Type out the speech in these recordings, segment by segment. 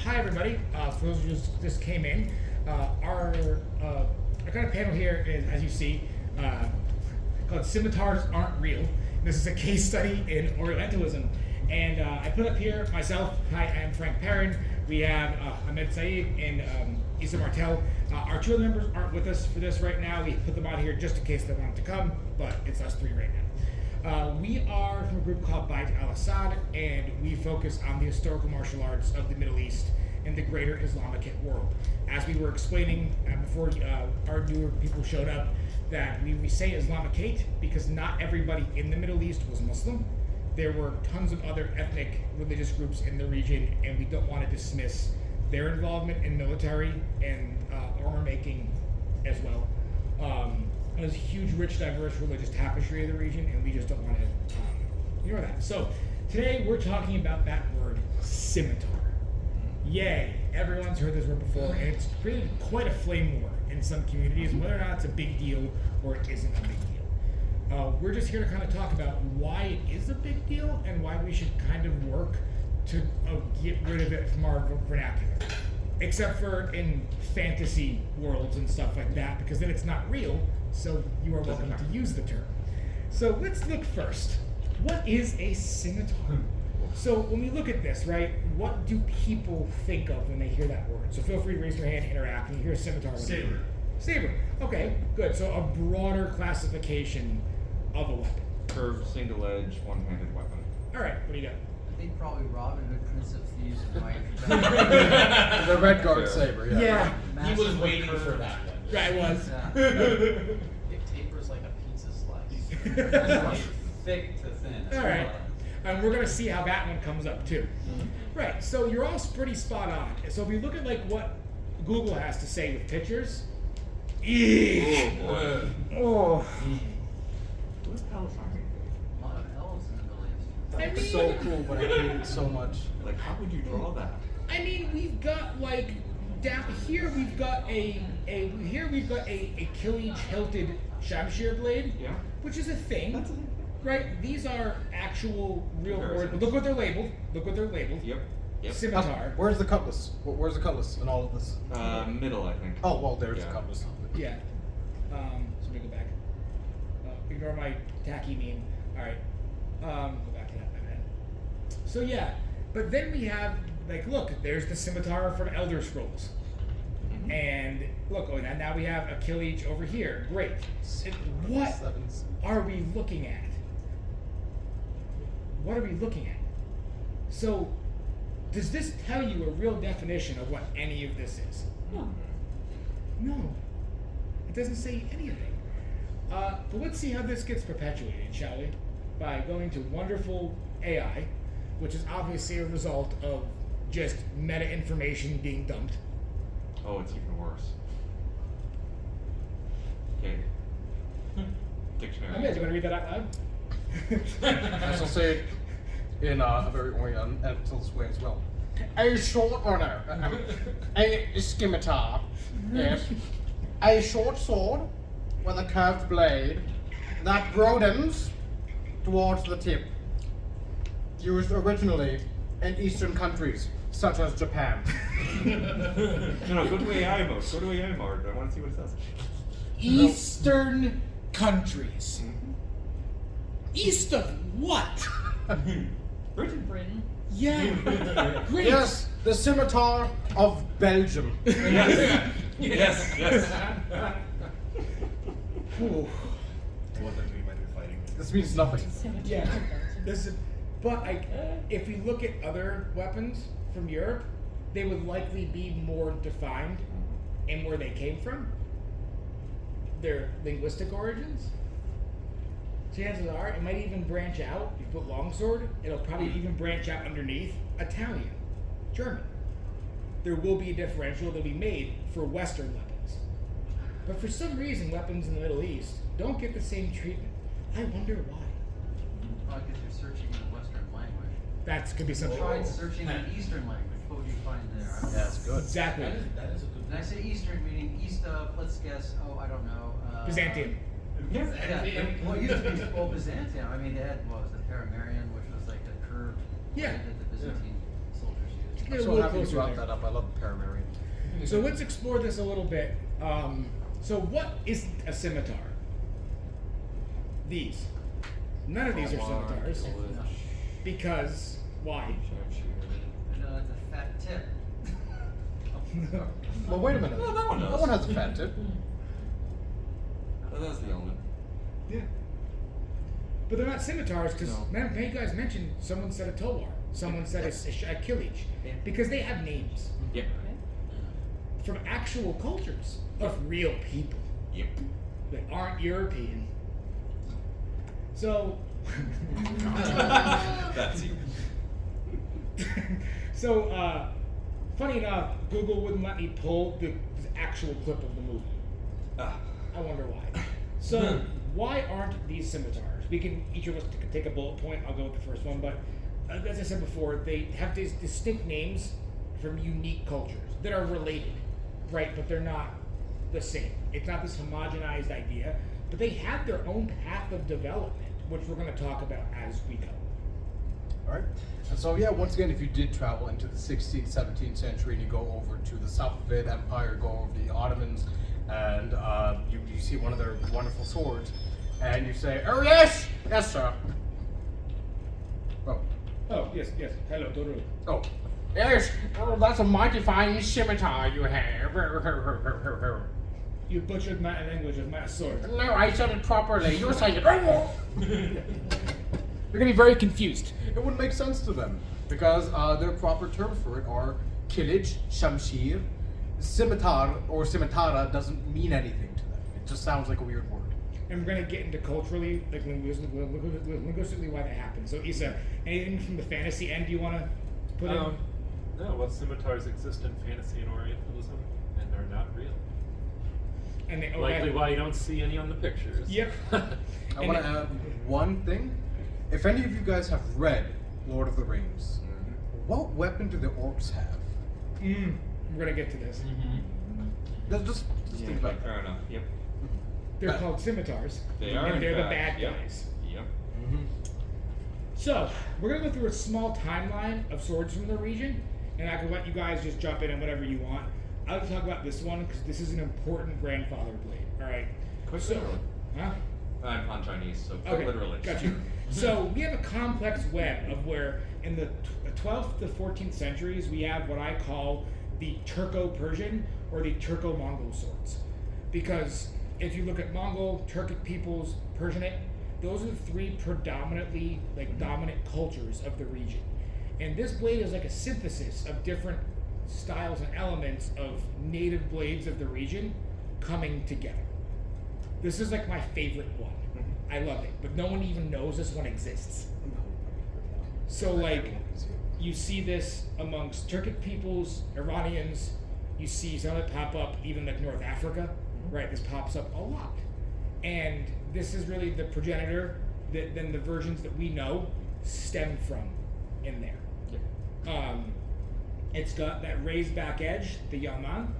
Hi everybody. For those of you who just came in, our kind of panel here is, as you see, called Scimitars Aren't Real. This is a case study in Orientalism. And I put up here myself. Hi, I am Frank Perrin. We have Ahmed Saeed and Issa Martell. Our two other members aren't with us for this right now. We put them on here just in case they wanted to come, but it's us three right now. We are from a group called Bayt al Asad, and we focus on the historical martial arts of the Middle East and the greater Islamic world. As we were explaining before our newer people showed up, that we say Islamicate because not everybody in the Middle East was Muslim. There were tons of other ethnic religious groups in the region, and we don't want to dismiss their involvement in military and armor making as well. There's a huge, rich, diverse religious tapestry of the region, and we just don't want to ignore that. So today we're talking about that word, scimitar. Yay! Everyone's heard this word before, and it's created quite a flame war in some communities, whether or not it's a big deal or it isn't a big deal. We're just here to kind of talk about why it is a big deal and why we should kind of work to get rid of it from our vernacular. Except for in fantasy worlds and stuff like that, because then it's not real, so you are welcome to use the term. So let's look first. What is a scimitar? So when we look at this, right, what do people think of when they hear that word? So feel free to raise your hand, interact, and you hear a scimitar. Saber. Saber. Okay, good. So a broader classification of a weapon. Curved, single-edged, one-handed weapon. All right, what do you got? I think probably Robin Hood, Prince of Thieves, and Mike. The red guard saber, yeah. He was waiting for that one. Right, it was. It tapers like a pizza slice. It's like thick to thin. All right. And we're going to see how that one comes up too. Right, so you're all pretty spot on. So if you look at like what Google has to say with pictures, eek. Oh. A lot of elves in the Middle East. I mean, So cool, but I hate it so much. Like, how would you draw that? I mean, we've got like down here we've got a Achilles hilted Shamshir blade, Yeah. which is a thing. That's a Right, these are actual real words. Comparisons. Look what they're labeled. Look what they're labeled. Yep. Scimitar. Where's the cutlass? Where's the cutlass in all of this? Middle, I think. Oh, well, there's Yeah. the cutlass. Yeah. So let me go back. Ignore my tacky meme. All right. Go back to that, my bad. So yeah, but then we have like, look, there's the scimitar from Elder Scrolls, and look, now we have Achilles over here. Great. What are we looking at? What are we looking at? So, does this tell you a real definition of what any of this is? No. It doesn't say anything. But let's see how this gets perpetuated, shall we? By going to wonderful AI, which is obviously a result of just meta information being dumped. Oh, it's even worse. Okay. Dictionary. Do you want to read that out loud? I shall say it in a very Oriental way as well. A short, or no, a scimitar, yes. A short sword with a curved blade that broadens towards the tip. Used originally in Eastern countries, such as Japan. No, go to AI mode. Go to AI mode. I want to see what it says. Eastern countries. East of what? Britain. Yeah. Great. Yes, the scimitar of Belgium. Yes. Yes. Ooh. This means nothing. Yeah. But if we look at other weapons from Europe, they would likely be more defined in where they came from, their linguistic origins. Chances are it might even branch out. If you put longsword, it'll probably even branch out underneath Italian, German. There will be a differential that'll be made for Western weapons. But for some reason, weapons in the Middle East don't get the same treatment. I wonder why. Probably because you're searching in a Western language. That could be something. Try searching in Eastern language. What would you find there? I don't know. That's good. Exactly. That is a good And I say Eastern meaning east of, let's guess, I don't know. Byzantium. Yeah, well, it used to be Byzantium. I mean, they had, what was it, Paramarian, which was like a curved Yeah. blade that the Byzantine soldiers used. get a So little happy you closer brought there. that up. I love the paramarian. So let's explore this a little bit. So what is a scimitar? These. None of these are scimitars. Because why? I know that's a fat tip. Well, wait a minute. No, that one does. That one has a fat tip. Oh, that's the element. Yeah. But they're not scimitars because No. many guys mentioned someone said a towar, someone said a kilij, Yeah. because they have names Yep. from actual cultures of real people Yep. that aren't European. So, That's you. so funny enough, Google wouldn't let me pull the actual clip of the movie. Ah. I wonder why. So, why aren't these scimitars? We can, each of us can take a bullet point. I'll go with the first one. But as I said before, they have these distinct names from unique cultures that are related, right? But they're not the same. It's not this homogenized idea. But they have their own path of development, which we're going to talk about as we go. All right. And so, yeah, once again, if you did travel into the 16th, 17th century and you go over to the Safavid Empire, go over the Ottomans, and you see one of their wonderful swords, and you say, "Oh, yes! Yes, sir." Oh. Oh, yes. Hello, Turo. Oh. Yes! Oh, that's a mighty fine scimitar you have. You butchered my language of my sword. No, I said it properly. You were saying it. You're going to be very confused. It wouldn't make sense to them because their proper terms for it are kilij, shamshir. Scimitar or scimitara doesn't mean anything to them. It just sounds like a weird word. And we're going to get into culturally, like linguistically why that happens. So, Isa, anything from the fantasy end you want to put in? No, well, scimitars exist in fantasy and Orientalism, and they're not real. And they, Likely why you don't see any on the pictures. Yep. I want to add one thing. If any of you guys have read Lord of the Rings, what weapon do the orcs have? We're going to get to this. Just Yeah, think about fair that. enough. Yep. They're But- called scimitars. They are. And in they're the fact. bad Yep. guys. Yep. So, we're going to go through a small timeline of swords from the region, and I can let you guys just jump in on whatever you want. I'll talk about this one because this is an important grandfather blade. All right. Quite So, literally. huh? I'm Chinese, so quite Okay, literally. got you. So we have a complex web of where in the 12th to 14th centuries we have what I call the Turco Persian or the Turco Mongol swords, because if you look at Mongol, Turkic peoples, Persianate, those are the three predominantly dominant cultures of the region, and this blade is like a synthesis of different styles and elements of native blades of the region coming together. This is like my favorite one. I love it, but no one even knows this one exists. So like, you see this amongst Turkic peoples, Iranians, you see some of it pop up even like North Africa, right? This pops up a lot. And this is really the progenitor that then the versions that we know stem from in there. It's got that raised back edge, the Yaman,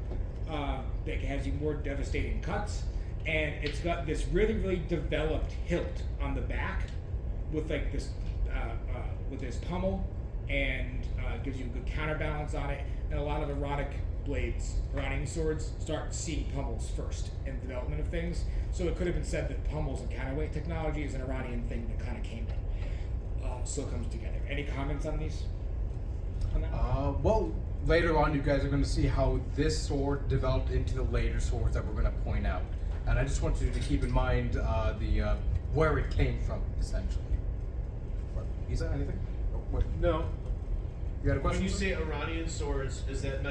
that has you more devastating cuts. And it's got this really developed hilt on the back with like this with this pommel, and gives you a good counterbalance on it. And a lot of erotic blades, Iranian swords, start seeing pommels first in the development of things. So it could have been said that pommels and counterweight technology is an Iranian thing that kind of came in. So it comes together. Any comments on these? On that? Well, later on, you guys are going to see how this sword developed into the later swords that we're going to point out. And I just want you to keep in mind the where it came from, essentially. What, is that anything? Oh, what, No. you got a question? When you say Iranian swords, is that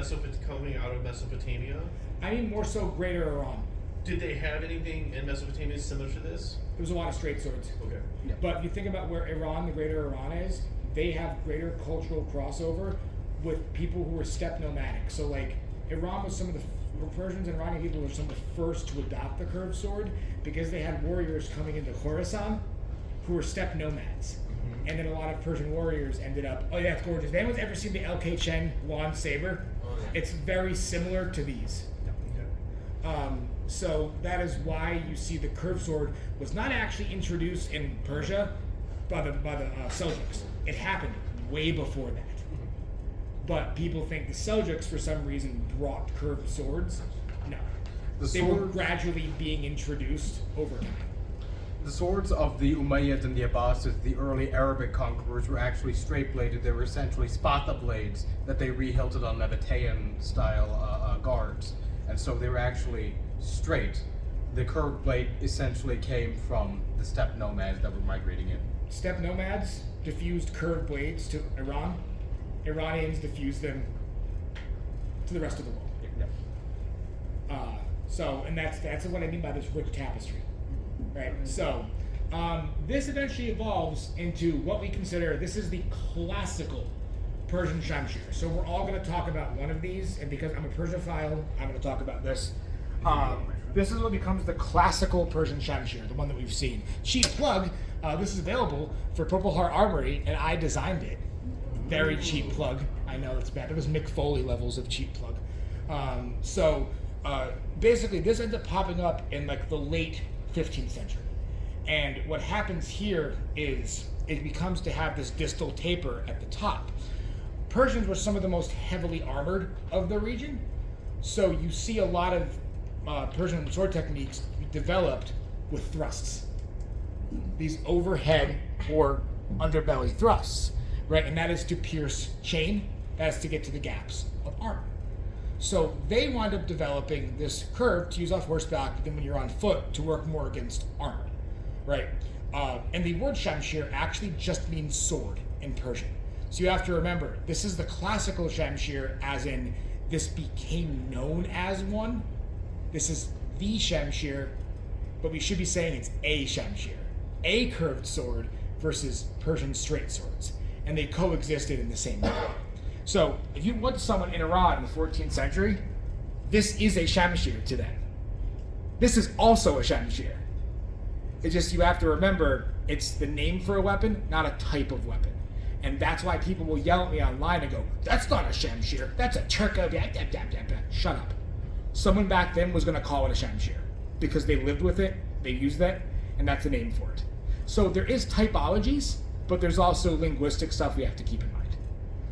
coming out of Mesopotamia? I mean more so Greater Iran. Did they have anything in Mesopotamia similar to this? There was a lot of straight swords. Okay. But if you think about where Iran, the Greater Iran is, they have greater cultural crossover with people who were steppe nomadic. So like Iran was some of the Persians and Iranian people were some of the first to adopt the curved sword because they had warriors coming into Khorasan who were steppe nomads. And then a lot of Persian warriors ended up, oh yeah, it's gorgeous. If anyone's ever seen the LK Chen lawn saber, it's very similar to these. So that is why you see the curved sword was not actually introduced in Persia by the Seljuks. It happened way before that. but people think the Seljuks, for some reason, brought curved swords. No. They were gradually being introduced over time. The swords of the Umayyads and the Abbasids, the early Arabic conquerors, were actually straight-bladed. They were essentially spatha blades that they re-hilted on Nabatean-style guards. And so they were actually straight. The curved blade essentially came from the steppe nomads that were migrating in. Steppe nomads diffused curved blades to Iran. Iranians diffused them to the rest of the world. And that's what I mean by this rich tapestry, right? So this eventually evolves into what we consider, this is the classical Persian Shamshir. So we're all going to talk about one of these, and because I'm a Persiophile, I'm going to talk about this. This is what becomes the classical Persian Shamshir, the one that we've seen. Cheap plug, this is available for Purple Heart Armory, and I designed it. Very cheap plug. I know it's bad. It was Mick Foley levels of cheap plug. Basically, this ends up popping up in like the late 15th century. And what happens here is it becomes to have this distal taper at the top. Persians were some of the most heavily armored of the region. So you see a lot of Persian sword techniques developed with thrusts. These overhead or underbelly thrusts, right? And that is to pierce chain, that is to get to the gaps of armor. So they wind up developing this curve to use off horseback, but then when you're on foot to work more against armor, right? And the word Shamshir actually just means sword in Persian. So you have to remember, this is the classical Shamshir, as in this became known as one. This is the Shamshir, but we should be saying it's a Shamshir, a curved sword versus Persian straight swords. And they coexisted in the same way. So if you went to someone in Iran in the 14th century, this is a Shamshir to them. This is also a Shamshir. It's just you have to remember it's the name for a weapon, not a type of weapon. And that's why people will yell at me online and go, that's not a Shamshir, that's a Turco. Shut up. Someone back then was going to call it a Shamshir because they lived with it, they used it, and that's the name for it. So there is typologies, but there's also linguistic stuff we have to keep in mind.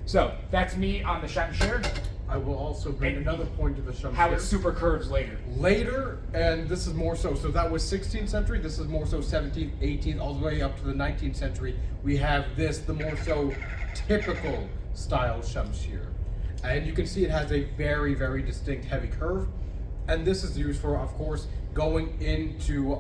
So that's me on the Shamshir. I will also bring another point to the Shamshir. How it super curves later. Later, and this is more so that was 16th century, this is more so 17th, 18th, all the way up to the 19th century. We have this, the more so typical style Shamshir. And you can see it has a very, very distinct heavy curve. And this is used for, of course, going into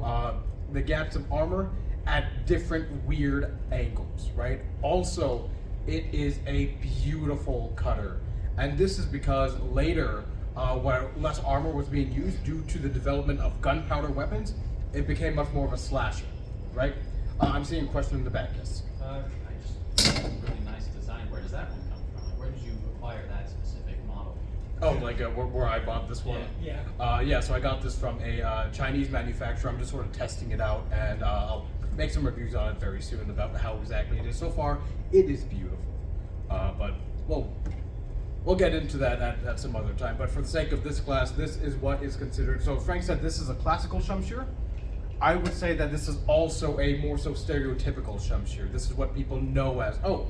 the gaps of armor at different weird angles, right? Also, it is a beautiful cutter. And this is because later, when less armor was being used due to the development of gunpowder weapons, it became much more of a slasher, right? I'm seeing a question in the back, yes. Really nice design. Where does that one come from? Where did you acquire that specific model? Oh, like where I bought this one? Yeah. So I got this from a Chinese manufacturer. I'm just sort of testing it out, and I'll make some reviews on it very soon about how exactly it is. So far, it is beautiful. But we'll get into that at some other time. But for the sake of this class, this is what is considered. So Frank said this is a classical Shamshir. I would say that this is also a more so stereotypical Shamshir. This is what people know as, oh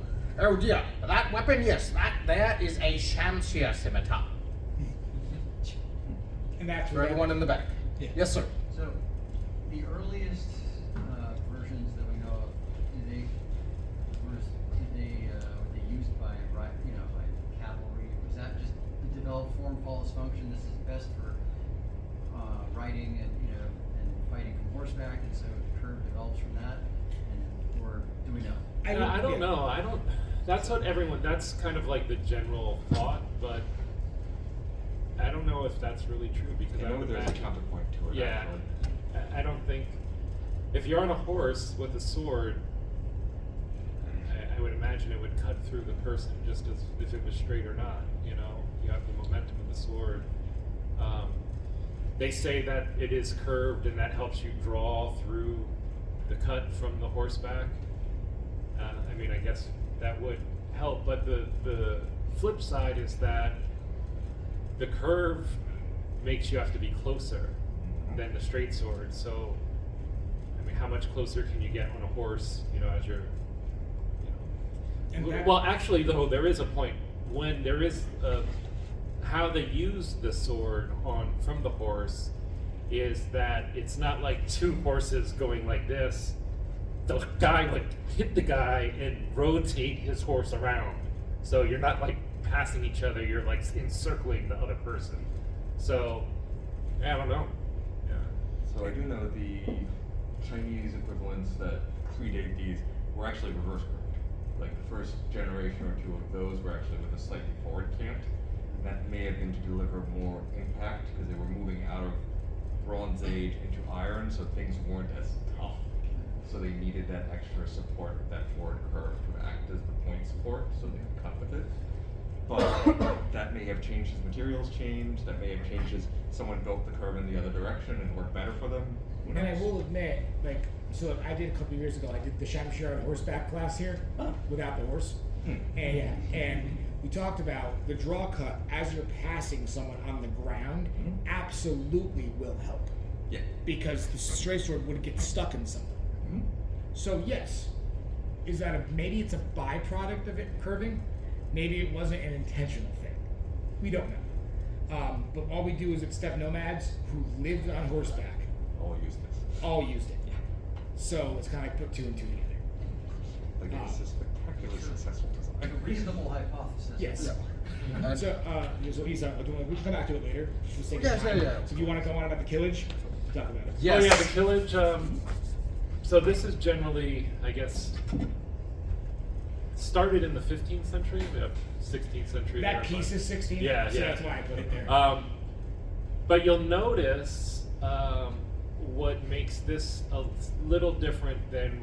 yeah, that weapon, yes, that is a Shamshir scimitar. And that's For everyone in the back. Yeah. Yes, sir. So, the earliest versions that we know of, were they used by cavalry? Was that just the developed form follows function? This is best for riding and fighting from horseback, and so the curve develops from that. Or do we know? I don't know. That's what everyone. That's kind of like the general thought, but I don't know if that's really true because I would there's a imagine. counterpoint to it. Yeah, I don't think if you're on a horse with a sword, I would imagine it would cut through the person just as if it was straight or not. You have the momentum of the sword. They say that it is curved and that helps you draw through the cut from the horseback. I guess that would help, but the flip side is that the curve makes you have to be closer than the straight sword. So, how much closer can you get on a horse, as you're, And that- Well, actually, though, there is a point when there is how they use the sword from the horse is that it's not like two horses going like this. The guy like hit the guy and rotate his horse around, so you're not like passing each other. You're like encircling the other person. So I don't know. Yeah. So I do know the Chinese equivalents that predate these were actually reverse curved. Like the first generation or two of those were actually with a slightly forward cant. And that may have been to deliver more impact because they were moving out of Bronze Age into iron, so things weren't as tough. So they needed that extra support, that forward curve to act as the point support, so they could cut with it. But that may have changed as materials changed, that may have changed as someone built the curve in the other direction and worked better for them. Who And I knows? will admit, like, so I did a couple of years ago, I did the Shamshir on horseback class here, without the horse. And we talked about the draw cut as you're passing someone on the ground absolutely will help. Yeah. Because the straight sword would get stuck in something. So yes, is that maybe it's a byproduct of it curving? Maybe it wasn't an intentional thing. We don't know. But all we do is at Steppe Nomads who lived on horseback All use this. all used it. So it's kind of like put two and two together. Like it's a spectacularly successful design. Like a reasonable hypothesis. Yes. And- So Isa, we can come back to it later. Just take Yes, time. yeah. So if you want to go on about the killage, talk about it. Yes. Oh yeah, the killage. So this is generally, I guess, started in the 15th century, 16th century. That there, piece but- is 16. Yeah, so yeah. that's why I put it there. But you'll notice what makes this a little different than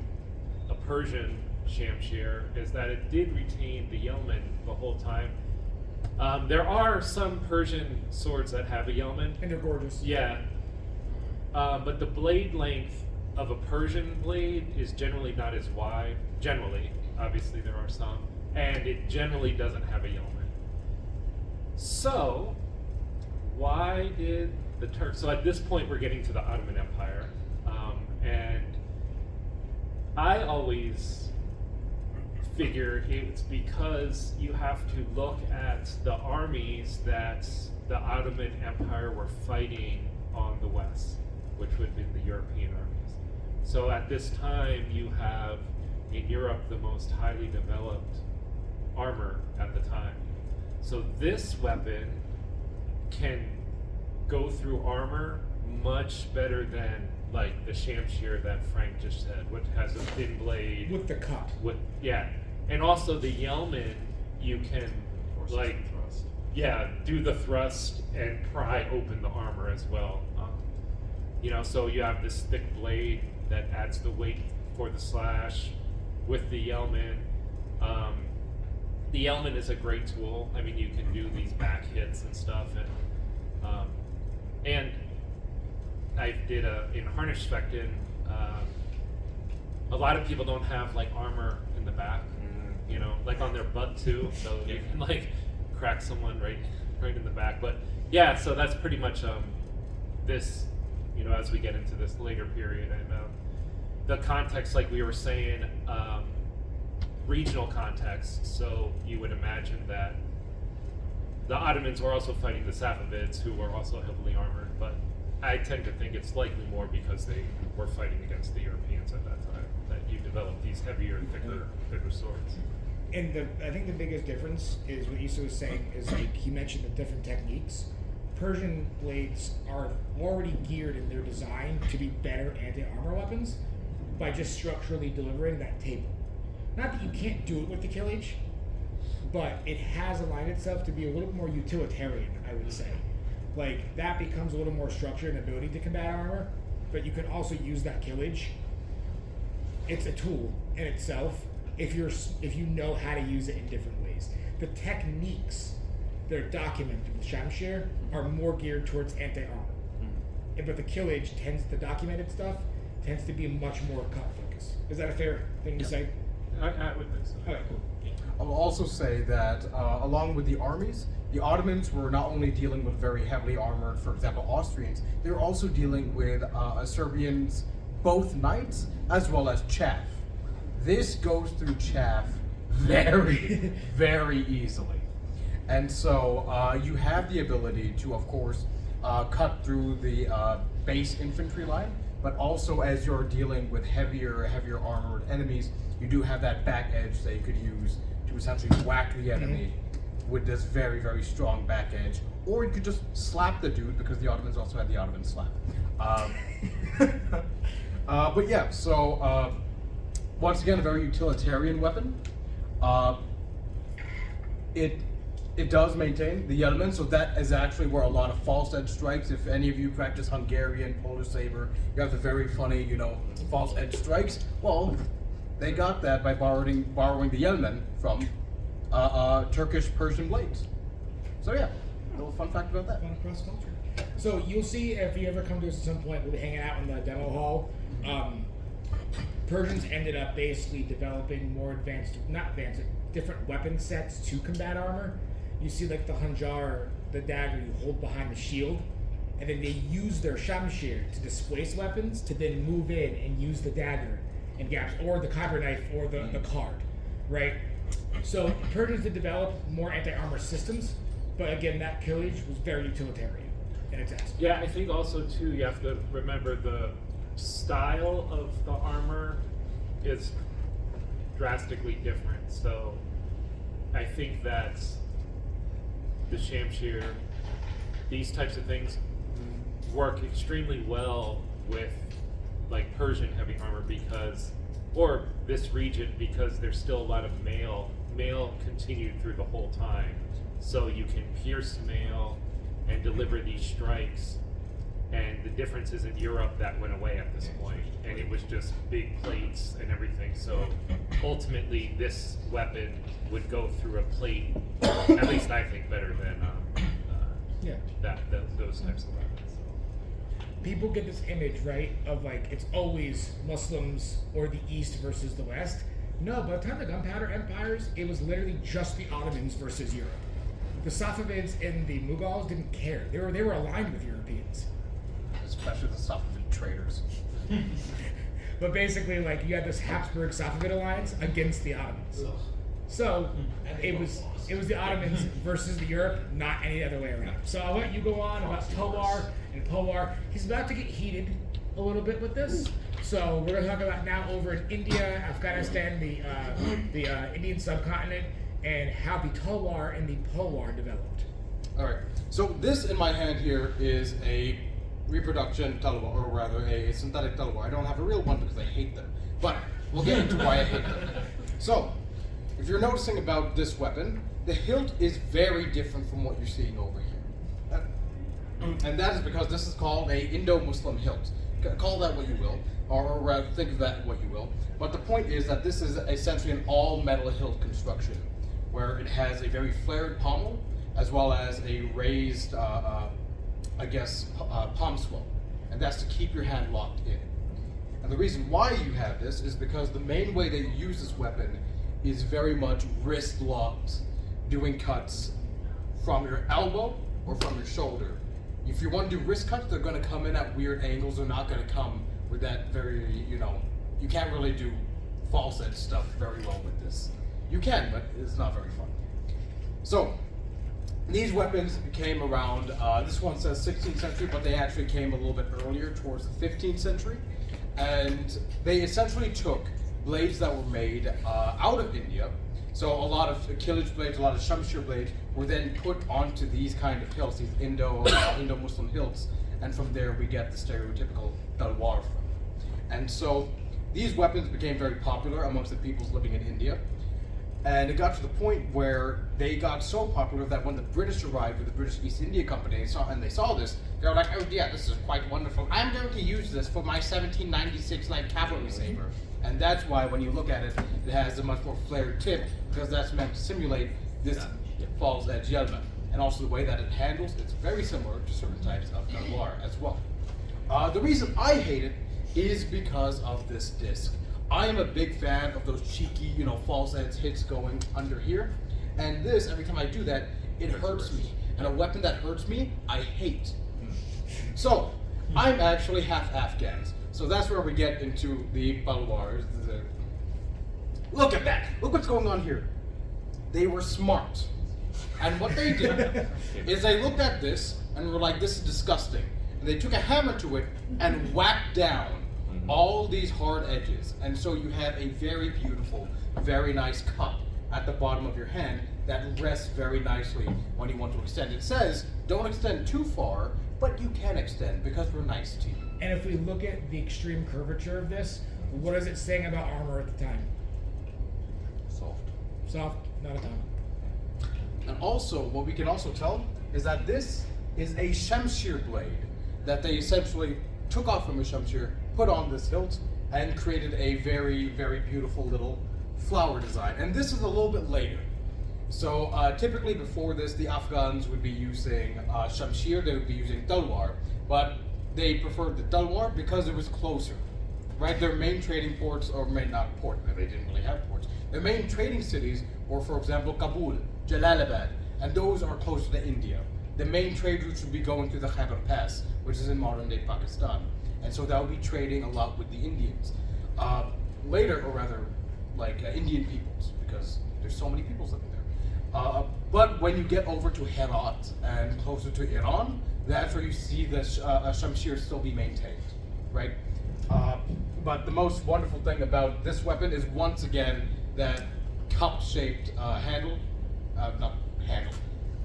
a Persian Shamshir is that it did retain the yeoman the whole time. There are some Persian swords that have a yeoman. And they're gorgeous. Yeah. But the blade length of a Persian blade is generally not as wide. Generally. Obviously there are some. And it generally doesn't have a yeoman. So, why did the Turks... So at this point we're getting to the Ottoman Empire. And I always figured it's because you have to look at the armies that the Ottoman Empire were fighting on the west, which would have been the European armies. So at this time, you have in Europe the most highly developed armor at the time. So this weapon can go through armor much better than like the Shamshir that Frank just said, which has a thin blade. With the cut. And also the yeoman, you can Forces like and thrust. do the thrust and pry open the armor as well. So you have this thick blade that adds the weight for the slash with the yeoman. The yeoman is a great tool. I mean, you can do these back hits and stuff, and I did in Harnish Spectin. A lot of people don't have like armor in the back, like on their butt too, so you can like crack someone right in the back. But yeah, so that's pretty much this, as we get into this later period and the context, like we were saying, regional context. So you would imagine that the Ottomans were also fighting the Safavids, who were also heavily armored, but I tend to think it's likely more because they were fighting against the Europeans at that time that you developed these heavier, thicker swords. And I think the biggest difference is what Issa was saying is like he mentioned the different techniques. Persian blades are already geared in their design to be better anti-armor weapons by just structurally delivering that table. Not that you can't do it with the killage, but it has aligned itself to be a little more utilitarian, I would say. Like, that becomes a little more structured and ability to combat armor, but you can also use that killage. It's a tool in itself if you know how to use it in different ways. The techniques that are documented with Shamshir are more geared towards anti-armor. But the killage the documented stuff tends to be much more cut focus. Is that a fair thing to say? I would think so. Okay, cool. I'll also say that along with the armies, the Ottomans were not only dealing with very heavily armored, for example, Austrians, they were also dealing with Serbians, both knights as well as chaff. This goes through chaff very, very easily. And so you have the ability to, of course, cut through the base infantry line, but also as you're dealing with heavier armored enemies, you do have that back edge that you could use to essentially whack the enemy with this very, very strong back edge. Or you could just slap the dude, because the Ottomans also had the Ottoman slap. But yeah, so once again, a very utilitarian weapon. It does maintain the elements, so that is actually where a lot of false edge strikes. If any of you practice Hungarian, Polish saber, you have the very funny, false edge strikes. Well, they got that by borrowing the element from Turkish Persian blades. So yeah, a little fun fact about that. Fun cross culture. So you'll see if you ever come to us at some point, we'll be hanging out in the demo hall. Persians ended up basically developing more different weapon sets to combat armor. You see like the Hanjar, the dagger you hold behind the shield, and then they use their Shamshir to displace weapons to then move in and use the dagger and gaps, or the kyber knife, or the card, right? So Persians did develop more anti-armor systems, but again, that pillage was very utilitarian in its aspect. Yeah, I think also too, you have to remember the style of the armor is drastically different. So I think that the Shamshir, these types of things work extremely well with like Persian heavy armor or this region, because there's still a lot of mail continued through the whole time. So you can pierce mail and deliver these strikes. And the difference is in Europe that went away at this point, and it was just big plates and everything. So ultimately, this weapon would go through a plate, at least I think, better than those types of weapons. So. People get this image, right, of like it's always Muslims or the East versus the West. No, by the time the Gunpowder Empires, it was literally just the Ottomans versus Europe. The Safavids and the Mughals didn't care. They were aligned with Europeans. Especially the Safavid traders. But basically, like, you had this Habsburg Safavid alliance against the Ottomans. So it was the Ottomans versus the Europe, not any other way around. So I'll let you go on about Towar and Powar. He's about to get heated a little bit with this. So we're going to talk about now over in India, Afghanistan, the Indian subcontinent, and how the Towar and the Powar developed. All right. So this in my hand here is a reproduction talwar, or rather a synthetic talwar. I don't have a real one because I hate them, but we'll get into why I hate them. So, if you're noticing about this weapon, the hilt is very different from what you're seeing over here. And that is because this is called a Indo-Muslim hilt. Call that what you will, or rather think of that what you will. But the point is that this is essentially an all-metal hilt construction, where it has a very flared pommel, as well as a raised palm swell, and that's to keep your hand locked in. And the reason why you have this is because the main way that you use this weapon is very much wrist locked, doing cuts from your elbow or from your shoulder. If you want to do wrist cuts, they're going to come in at weird angles. They're not going to come with that very, you can't really do false edge stuff very well with this. You can, but it's not very fun. So, these weapons came around, this one says 16th century, but they actually came a little bit earlier, towards the 15th century. And they essentially took blades that were made out of India. So a lot of Kilij blades, a lot of Shamshir blades were then put onto these kind of hilts, these Indo-Muslim hilts. And from there we get the stereotypical talwar from. And so these weapons became very popular amongst the peoples living in India. And it got to the point where they got so popular that when the British arrived with the British East India Company and they saw this, they were like, oh yeah, this is quite wonderful. I'm going to use this for my 1796 light cavalry saber. And that's why when you look at it, it has a much more flared tip, because that's meant to simulate this false edge yelma. And also the way that it handles, it's very similar to certain types of talwar as well. The reason I hate it is because of this disc. I am a big fan of those cheeky, false edge hits going under here. And this, every time I do that, it hurts me. And a weapon that hurts me, I hate. So, I'm actually half Afghans. So that's where we get into the talwars. Look at that! Look what's going on here. They were smart. And what they did is they looked at this and were like, this is disgusting. And they took a hammer to it and whacked down all these hard edges. And so you have a very beautiful, very nice cup at the bottom of your hand that rests very nicely when you want to extend. It says, don't extend too far, but you can extend because we're nice to you. And if we look at the extreme curvature of this, what is it saying about armor at the time? Soft. Soft, not a ton. And also, what we can also tell is that this is a Shamshir blade that they essentially took off from a Shamshir, put on this hilt, and created a very, very beautiful little flower design. And this is a little bit later. So typically before this, the Afghans would be using Shamshir, they would be using Talwar, but they preferred the Talwar because it was closer, right? Their main trading ports, or not port, they didn't really have ports. Their main trading cities were, for example, Kabul, Jalalabad, and those are closer to India. The main trade routes would be going through the Khyber Pass, which is in modern-day Pakistan. And so that would be trading a lot with the Indians. Later, or rather, Indian peoples, because there's so many peoples living there. But when you get over to Herat and closer to Iran, that's where you see the Shamshir still be maintained, right? But the most wonderful thing about this weapon is, once again, that cup-shaped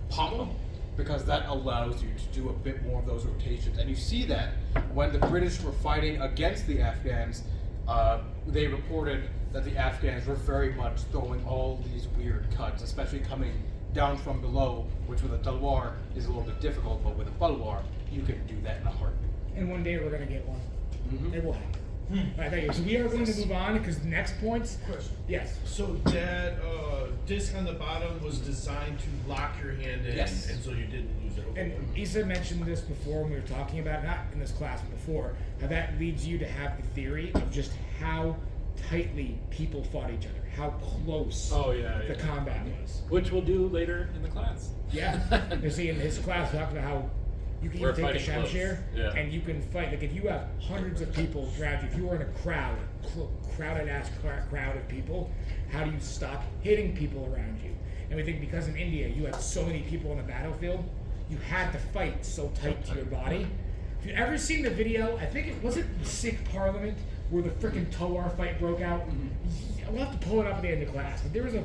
pommel, because that allows you to do a bit more of those rotations. And you see that when the British were fighting against the Afghans, they reported that the Afghans were very much throwing all these weird cuts, especially coming down from below, which with a talwar is a little bit difficult, but with a palwar, you can do that in a heartbeat. And one day we're going to get one. Mhm. It will happen. All right, thank you. So we are going to move on because the next points. Question. Yes. So that disc on the bottom was designed to lock your hand in, Yes. and so you didn't use it. And Issa mentioned this before when we were talking about it, not in this class, but before, how that leads you to have the theory of just how tightly people fought each other, how close the combat was. Which we'll do later in the class. Yeah. You see, in his class, we talked about how you can We're take a fighting close. Shamshir Yeah. and you can fight. Like if you have hundreds of people around you, if you were in a crowd, crowded ass crowd of people, how do you stop hitting people around you? And we think because in India you had so many people on the battlefield, you had to fight so tight to your body. If you've ever seen the video, I think it was it Sikh Parliament where the frickin' Towar fight broke out. We'll have to pull it up at the end of class. But there was a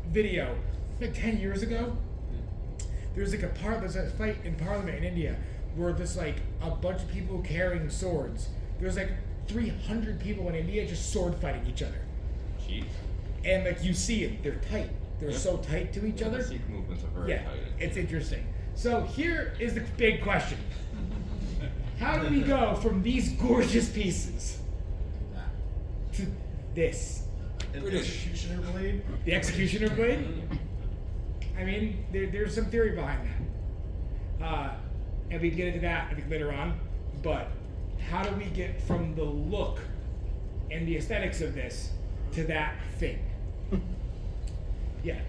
video like 10 years ago. There's a fight in Parliament in India where there's like a bunch of people carrying swords. There's like 300 people in India just sword fighting each other. Jeez. And like you see it, they're tight. They're so tight to each other. The Sikh movements are very Yeah, tight. it's interesting. So here is the big question. How do we go from these gorgeous pieces to this? An executioner blade. The executioner blade? I mean, there's some theory behind that. And we can get into that, I think, later on. But how do we get from the look and the aesthetics of this to that thing? Yeah.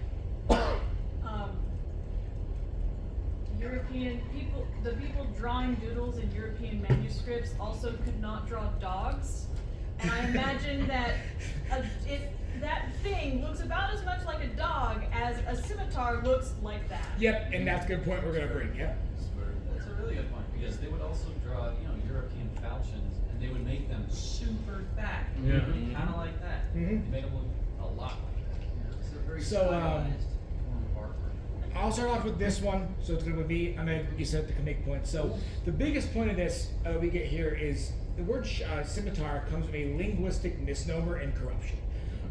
European people, the people drawing doodles in European manuscripts also could not draw dogs. And I imagine that that thing looks about as much like a dog as a scimitar looks like that. Yep, and that's a good point we're going to bring. Yep. That's a really good point, because they would also draw, European falchions, and they would make them super fat, Yeah. kind of like that. Mhm. They made them look a lot like that. It's a very So, stylized form of artwork. I'll start off with this one. So it's going to be, you said to make points. So the biggest point of this we get here is the word scimitar comes from a linguistic misnomer and corruption.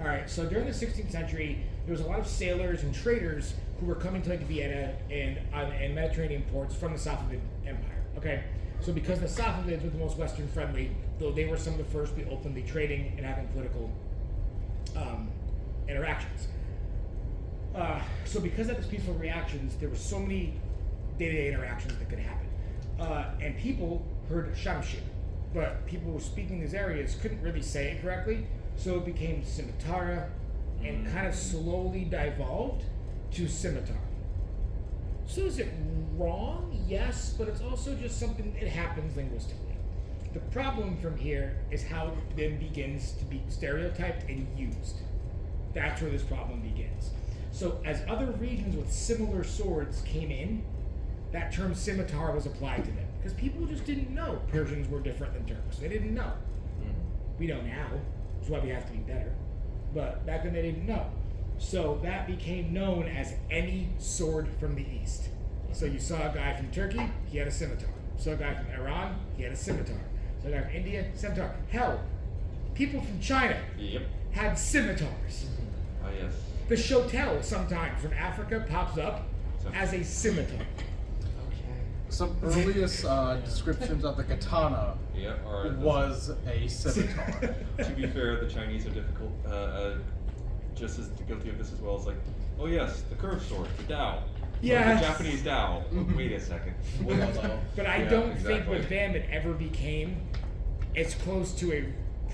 All right, so during the 16th century, there was a lot of sailors and traders who were coming to like Vienna and Mediterranean ports from the Safavid Empire. Okay, so because the Safavids were the most Western friendly, though they were some of the first to be openly trading and having political interactions. So because of these peaceful reactions, there were so many day-to-day interactions that could happen. And people heard Shamshir, but people who were speaking these areas couldn't really say it correctly, so it became Scimitara and kind of slowly devolved to Scimitar. So is it wrong? Yes, but it's also just something that happens linguistically. The problem from here is how it then begins to be stereotyped and used. That's where this problem begins. So as other regions with similar swords came in, that term scimitar was applied to them. Because people just didn't know Persians were different than Turks. They didn't know. We know now, that's why we have to be better. But back then they didn't know. So that became known as any sword from the East. So you saw a guy from Turkey, he had a scimitar. Saw a guy from Iran, he had a scimitar. Saw a guy from India, scimitar. Hell, people from China had scimitars. Ah, yes. The shotel sometimes from Africa pops up as a scimitar. Some earliest descriptions of the katana was a scimitar. To be fair, the Chinese are difficult, just as guilty of this as well. It's like, oh yes, the curved sword, the Dao. Yes. The Japanese Dao. Wait a second. But I don't think with them it ever became as close to a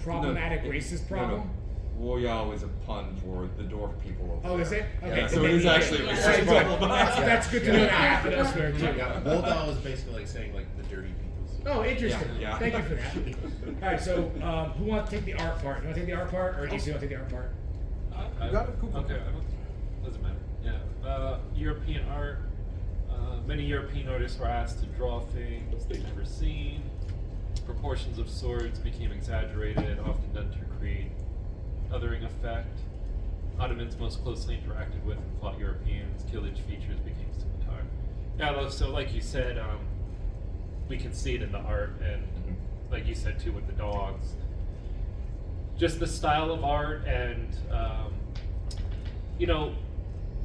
problematic racist problem. Woyao is a pun for the dwarf people over Oh, there. is it? Okay. Yeah, so it is actually a Alright, racist good. problem. That's good to know that happened elsewhere too. Yeah, Moldau is basically like saying like the dirty people. Oh, interesting. Yeah. Thank you for that. Alright, so who wants to take the art part? You want to take the art part, or do you want to take the art part? You got it? Cool. Okay, doesn't matter. Yeah. European art. Many European artists were asked to draw things they'd never seen. Proportions of swords became exaggerated, often done to create othering effect. Ottomans most closely interacted with and fought Europeans. Killage features became scimitar. Yeah, so like you said, we can see it in the art, and like you said too with the dogs. Just the style of art, and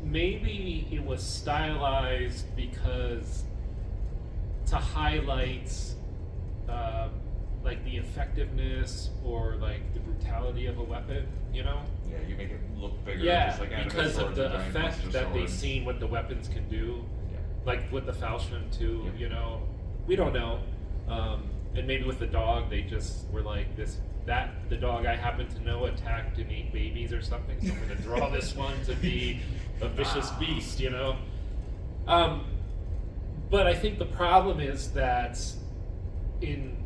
maybe it was stylized because to highlight like the effectiveness or like the brutality of a weapon, Yeah, you make it look bigger. Yeah, just like anime because of swords the and giant effect monster that they've swords. seen what the weapons can do. Yeah. Like with the falchion too, Yeah. we don't know. And maybe with the dog, they just were like the dog I happen to know attacked and ate babies or something, so I'm gonna draw this one to be a vicious beast, But I think the problem is that in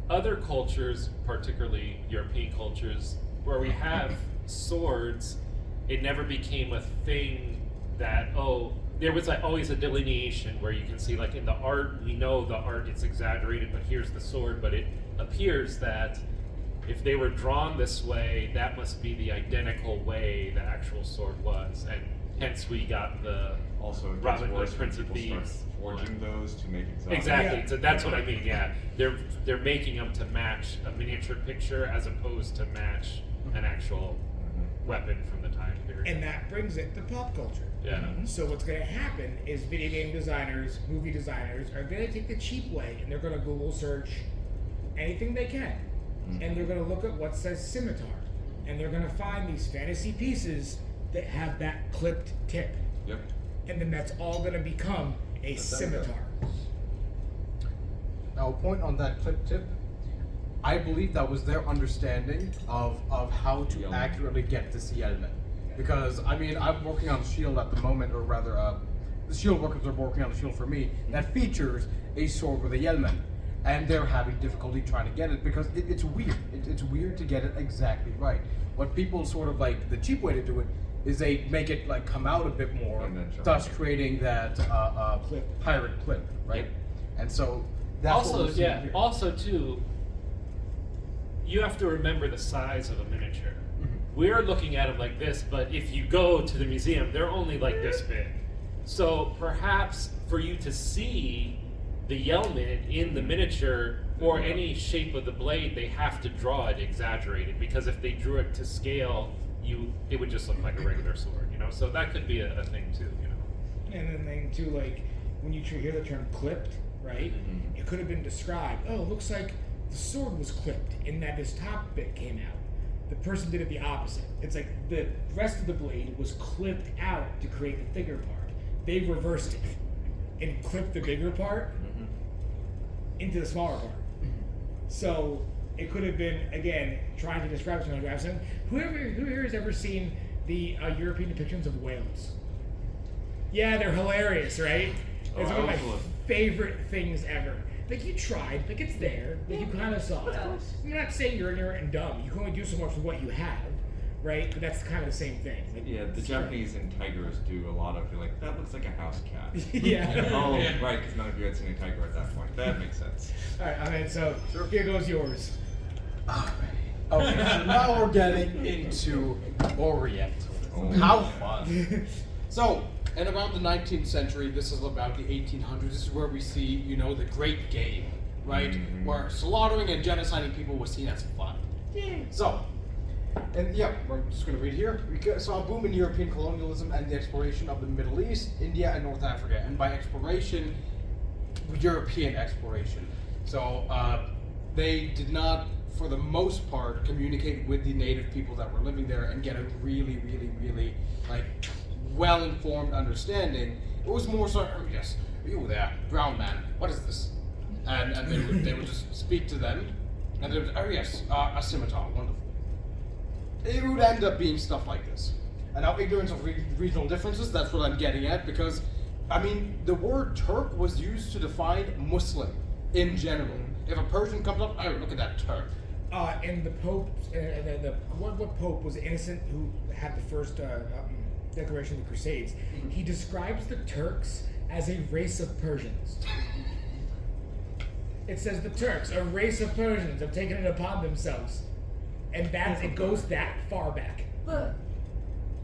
other cultures, particularly European cultures, where we have swords, it never became a thing that, there was always a delineation where you can see, like in the art, we know the art is exaggerated, but here's the sword, but it appears that if they were drawn this way, that must be the identical way the actual sword was, and hence we got the Also, it gets Robin Hood, worse when Prince of people start Thieves. forging those to make exotic. Exactly. Yeah. So that's what I mean. Yeah, they're making them to match a miniature picture as opposed to match an actual weapon from the time period. And that brings it to pop culture. Yeah. So what's going to happen is video game designers, movie designers are going to take the cheap way, and they're going to Google search anything they can, and they're going to look at what says scimitar, and they're going to find these fantasy pieces that have that clipped tip, Yep. and then that's all going to become a scimitar. Now, a point on that clip tip, I believe that was their understanding of how to Element. accurately get this element. Because, I mean, I'm working on the shield at the moment, or rather, the shield workers are working on the shield for me, that features a sword with a element. And they're having difficulty trying to get it because it's weird. It's weird to get it exactly right. What people sort of like, the cheap way to do it is they make it like come out a bit more, And then thus creating that Clip. pirate clip, right? And so that's what Also, we're seeing yeah. here. Also, too, you have to remember the size of a miniature. We're looking at them like this, but if you go to the museum, they're only like this big. So perhaps for you to see the Yelman in the miniature or any shape of the blade, they have to draw it exaggerated, because if they drew it to scale, it would just look like a regular sword, So that could be a thing too, And then too, like when you hear the term clipped, right? It could have been described. Oh, it looks like the sword was clipped in that this top bit came out. The person did it the opposite. It's like the rest of the blade was clipped out to create the thicker part. They reversed it and clipped the bigger part into the smaller part. So it could have been, again, trying to describe something. Who here has ever seen the European depictions of whales? Yeah, they're hilarious, right? It's one of my excellent. favorite things ever. Like, you tried, like, it's there, like, you kind of saw it. I'm not saying you're ignorant and dumb. You can only do so much with what you have, right? But that's kind of the same thing. Like, Yeah, the Japanese and tigers do a lot of, you're like, that looks like a house cat. Yeah. Oh, right, because none of you had seen a tiger at that point. That makes sense. All right, I mean, so here goes yours. Okay, so now we're getting into Orientalism. Oh. How fun! So, in around the 19th century, this is about the 1800s. This is where we see, you know, the Great Game, right? Mhm. Where slaughtering and genociding people was seen as fun. So, and yeah, we're just going to read here. We saw a boom in European colonialism and the exploration of the Middle East, India, and North Africa. And by exploration, European exploration. So, they did not, for the most part, communicate with the native people that were living there and get a really, really, really, like, well-informed understanding. It was more so, oh, yes, you there, brown man, what is this? And they would just speak to them, and they would, oh yes, a scimitar, wonderful. It would end up being stuff like this. And now ignorance of regional differences, that's what I'm getting at, because, I mean, the word Turk was used to define Muslim in general. If a Persian comes up, oh, look at that Turk. And the Pope, what Pope was innocent who had the first declaration of the Crusades? He describes the Turks as a race of Persians. It says the Turks, a race of Persians, have taken it upon themselves, and it goes that far back.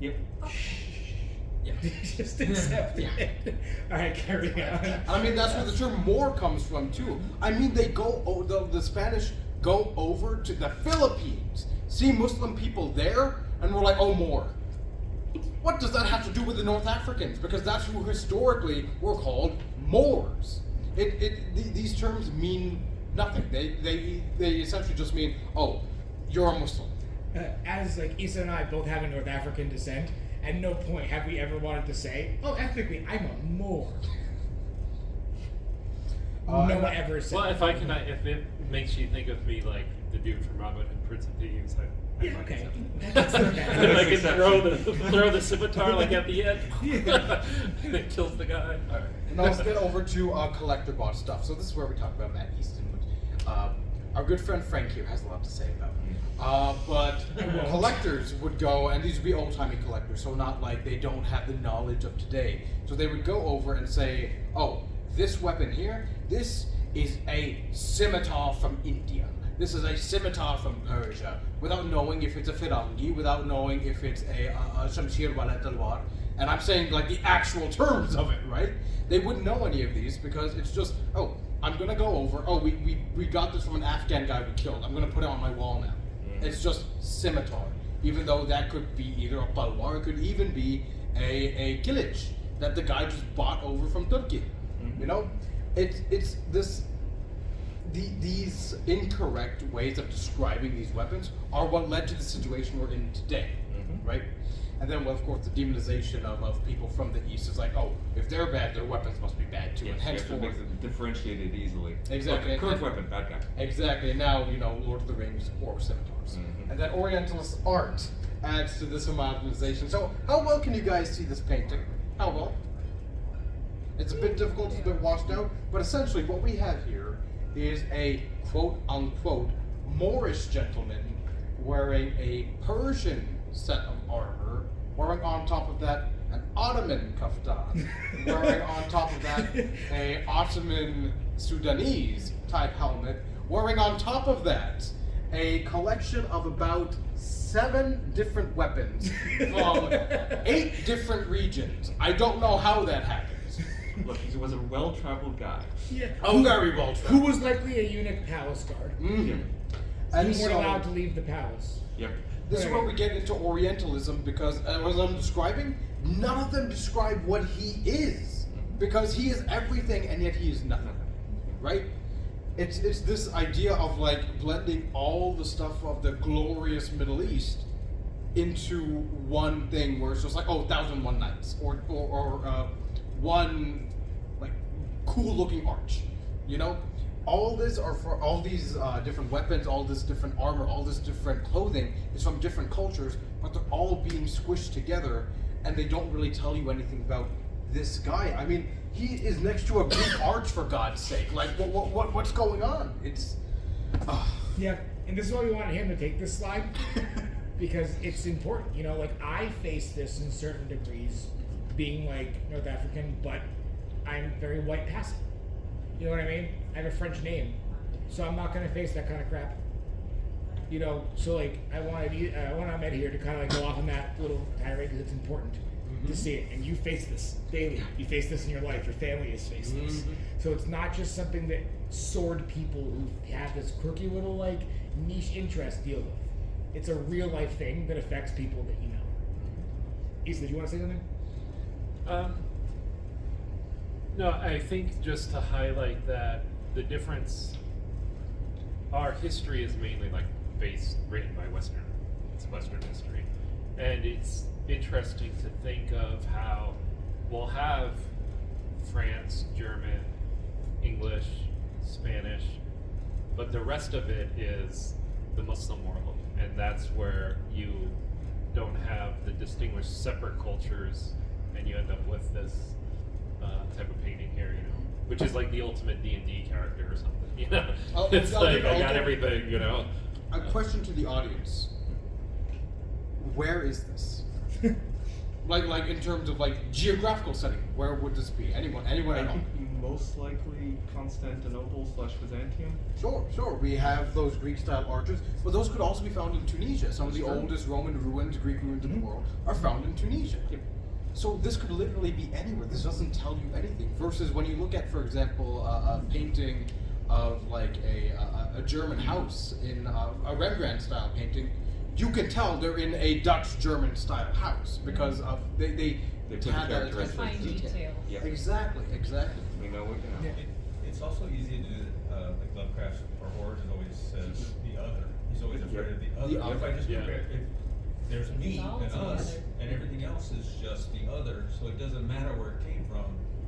Yep. Yeah. Just accept it. All right, carry on. I mean, that's where the term Moor comes from, too. I mean, they go, the Spanish go over to the Philippines, see Muslim people there, and we're like, oh, Moor. What does that have to do with the North Africans? Because that's who historically were called Moors. These terms mean nothing. They essentially just mean, oh, you're a Muslim. As like Issa and I both have a North African descent, at no point have we ever wanted to say, oh, ethnically, I'm a Moor. No one ever said. Well, if it makes you think of me like the dude from Robin Hood, Prince of Thieves, I Yeah, might okay. accept it. And I can throw the scimitar like at the end, and it kills the guy. All right. Now let's get over to collector bot stuff. So this is where we talk about Matt Easton, which our good friend Frank here has a lot to say about. But collectors would go, and these would be old-timey collectors, so not like they don't have the knowledge of today. So they would go over and say, oh, this weapon here, this is a scimitar from India. This is a scimitar from Persia, without knowing if it's a firangi, without knowing if it's a Shamshir talwar. And I'm saying like the actual terms of it, right? They wouldn't know any of these because it's just, oh, I'm gonna go over, oh, we got this from an Afghan guy we killed. I'm gonna put it on my wall now. It's just scimitar, even though that could be either a talwar, it could even be a kilich that the guy just bought over from Turkey. You know, it's this. These incorrect ways of describing these weapons are what led to the situation we're in today, right? And then, well, of course, the demonization of people from the East is like, oh, if they're bad, their weapons must be bad too. Yes, And you have to henceforth, make them differentiated easily. Exactly. Like, current weapon, bad guy. exactly. And now, you know, Lord of the Rings or scimitars. And then Orientalist art adds to this homogenization. So, how well can you guys see this painting? How well? It's a bit difficult, it's a bit washed out, but essentially what we have here is a quote-unquote Moorish gentleman wearing a Persian set of armor, wearing on top of that an Ottoman kaftan, wearing on top of that a Ottoman Sudanese type helmet, wearing on top of that a collection of about 7 different weapons from 8 different regions. I don't know how that happens. Look, he was a well-traveled guy. Yeah. Oh, very well Who traveled. was likely a eunuch palace guard. Mhm. And And you weren't so, allowed to leave the palace. Yep. this is where we get into Orientalism because, as I'm describing, none of them describe what he is. Because he is everything and yet he is nothing. Right? It's this idea of like blending all the stuff of the glorious Middle East into one thing where it's just like, oh, 1001 Nights or one like cool looking arch, you know. All this are for all these different weapons, all this different armor, all this different clothing is from different cultures, but they're all being squished together, and they don't really tell you anything about this guy. I mean, he is next to a Greek arch for God's sake. Like, what's going on? It's Yeah, and this is why we wanted him to take this slide. because it's important. You know, like I face this in certain degrees, being like North African, but I'm very white passing. You know what I mean? I have a French name, so I'm not gonna face that kind of crap. You know, so like I wanted Ahmed here to kind of like go off on that little tirade because it's important to see it, and you face this daily. You face this in your life. Your family has faced this, so it's not just something that sword people who have this quirky little like niche interest deal with. It's a real life thing that affects people that you know. Issa, did you want to say something? No, I think just to highlight that the difference, our history is mainly like written by it's Western history. And it's interesting to think of how we'll have France, German, English, Spanish, but the rest of it is the Muslim world. And that's where you don't have the distinguished separate cultures, and you end up with this type of painting here, you know, which is like the ultimate D&D character or something, you know. It's like I got everything, you know. A question to the audience: where is this? like in terms of like geographical setting, where would this be? Anyone I at all? think most likely Constantinople/Byzantium. Sure. We have those Greek-style arches, but those could also be found in Tunisia. Some of the oldest Roman ruins, Greek ruins in the world, are found in Tunisia. So this could literally be anywhere. This doesn't tell you anything. Versus when you look at, for example, a painting of like a German house in a Rembrandt-style painting, you can tell they're in a Dutch-German-style house because of they put had that characteristics. attention to Fine detail. detail. Yep. Exactly. We know what you know. It's also easy to do, like Lovecraft or Origin always says, the other. He's always afraid of the other. The If I just other, compare, if there's me It's all and the us, other. and everything else is just the other, so it doesn't matter where it came from,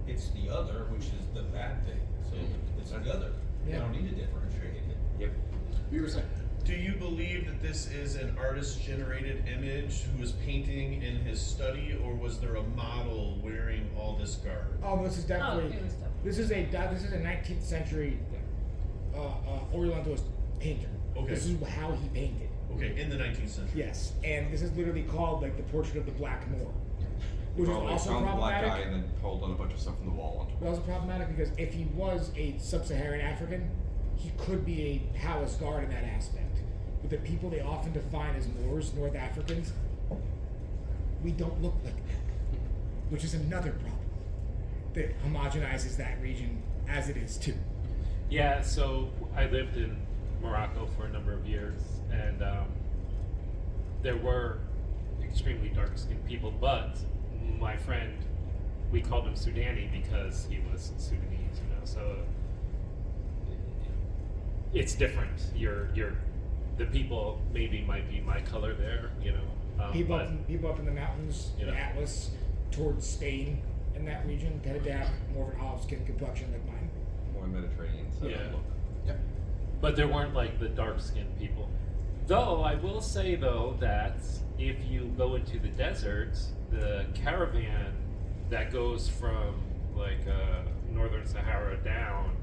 it's the other, which is the bad thing. So it's the other. You Yeah. don't need to differentiate it. Yep. You were saying. Do you believe that this is an artist-generated image who was painting in his study, or was there a model wearing all this garb? Oh, this is definitely. it was definitely. This is a 19th century Orientalist painter. Okay. This is how he painted. Okay, in the 19th century. Yes, and this is literally called like the Portrait of the Black Moor, which is Probably also found the black guy problematic. and then pulled on a bunch of stuff from the wall onto But also problematic because if he was a sub-Saharan African, he could be a palace guard in that aspect. But the people they often define as Moors, North Africans, we don't look like that, which is another problem that homogenizes that region as it is too. Yeah, so I lived in Morocco for a number of years, and there were extremely dark-skinned people, but my friend, we called him Sudani because he was Sudanese, you know, so it's different. The people maybe might be my color there, you know. People but up in the mountains, You the know. Atlas, towards Spain, in that region, tended to have more of an olive skin complexion like mine. more Mediterranean so Yeah. look. Yep. But there weren't like the dark-skinned people. Though I will say though that if you go into the desert, the caravan that goes from like northern Sahara down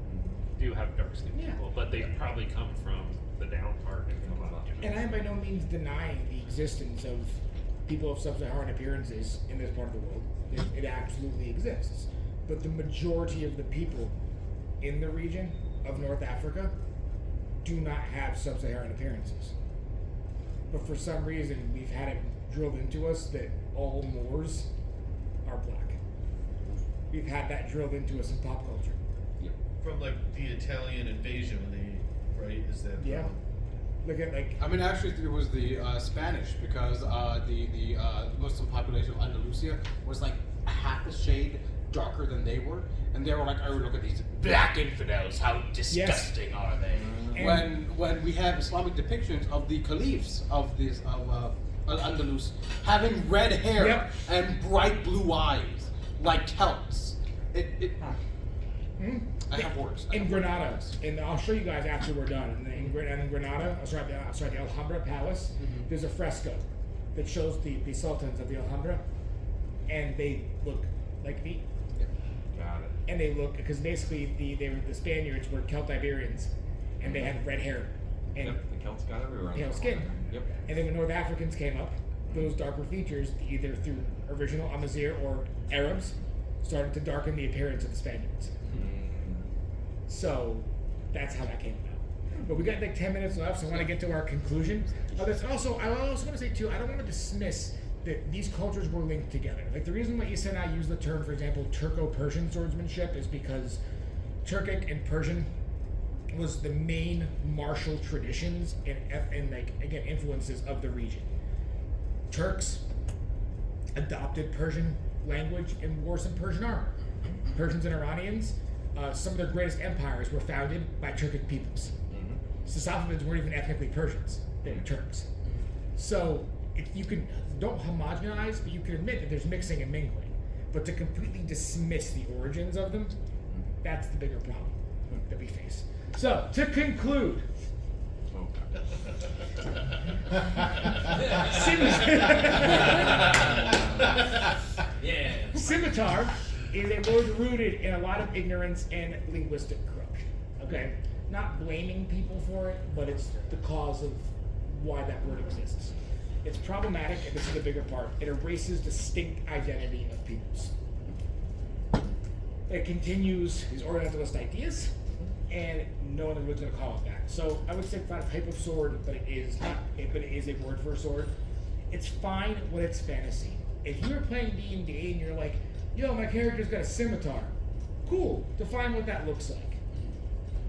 do have dark-skinned Yeah. people, but they probably come from the down part and come up. You know? And I am by no means denying the existence of people of sub-Saharan appearances in this part of the world. It absolutely exists. But the majority of the people in the region of North Africa do not have sub-Saharan appearances. But for some reason, we've had it drilled into us that all Moors are black. We've had that drilled into us in pop culture. From like the Italian invasion when they, right, is that? Yeah. Look at like I mean, actually, it was the Spanish because the Muslim population of Andalusia was like a half a shade darker than they were, and they were like, "Oh, look at these black infidels! How disgusting are they?" And- When we have Islamic depictions of the caliphs of this Al-Andalus having red hair Yep. and bright blue eyes like Celts, I have words. I in have Granada, words. and I'll show you guys after we're done. In Granada, the Alhambra Palace, there's a fresco that shows the sultans of the Alhambra, and they look like me. Got it. And they look because basically the Spaniards were Celt-Iberians, and they had red hair And Yep, the Celts got everywhere. pale skin. Yep. And then when North Africans came up, those darker features, either through original Amazigh or Arabs, started to darken the appearance of the Spaniards. So that's how that came about. But we got like 10 minutes left, so I want to get to our conclusion. I also want to say too, I don't want to dismiss that these cultures were linked together. Like the reason why Issa and I use the term, for example, Turco-Persian swordsmanship is because Turkic and Persian was the main martial traditions and like again influences of the region. Turks adopted Persian language and wore some Persian armor. Persians and Iranians, some of their greatest empires were founded by Turkic peoples. The Safavids weren't even ethnically Persians; they were Turks. So you can don't homogenize, but you can admit that there's mixing and mingling. But to completely dismiss the origins of them, that's the bigger problem that we face. So to conclude. Yeah. Scimitar is a word rooted in a lot of ignorance and linguistic corruption. Okay? Not blaming people for it, but it's the cause of why that word exists. It's problematic, and this is the bigger part. It erases distinct identity of peoples. It continues these Orientalist ideas, and no one is going to call it that. So I would say it's not a type of sword, but it is not. But it is a word for a sword. It's fine when it's fantasy. If you're playing D&D and you're like, yo, my character's got a scimitar, cool. Define what that looks like.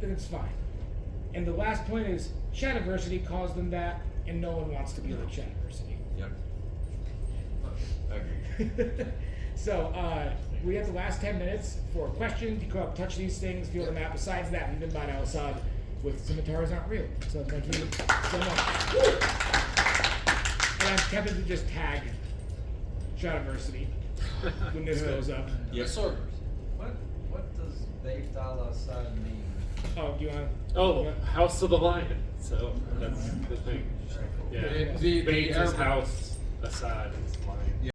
Then it's fine. And the last point is, Shadiversity calls them that, and no one wants to be like Shadiversity. Yep. Agreed. So we have the last 10 minutes for questions. You go up, touch these things, feel the map. Besides that, we've been Bayt al Asad with Scimitars Aren't Real. So thank you so much. And I'm tempted to just tag Shadiversity when this goes up. Yep. Sorcerers. What does Bayt al Asad mean? Oh, do you want? Oh, House of the Lion. So that's the thing. Yeah. The Bayt is Arabic- house, Assad is lion.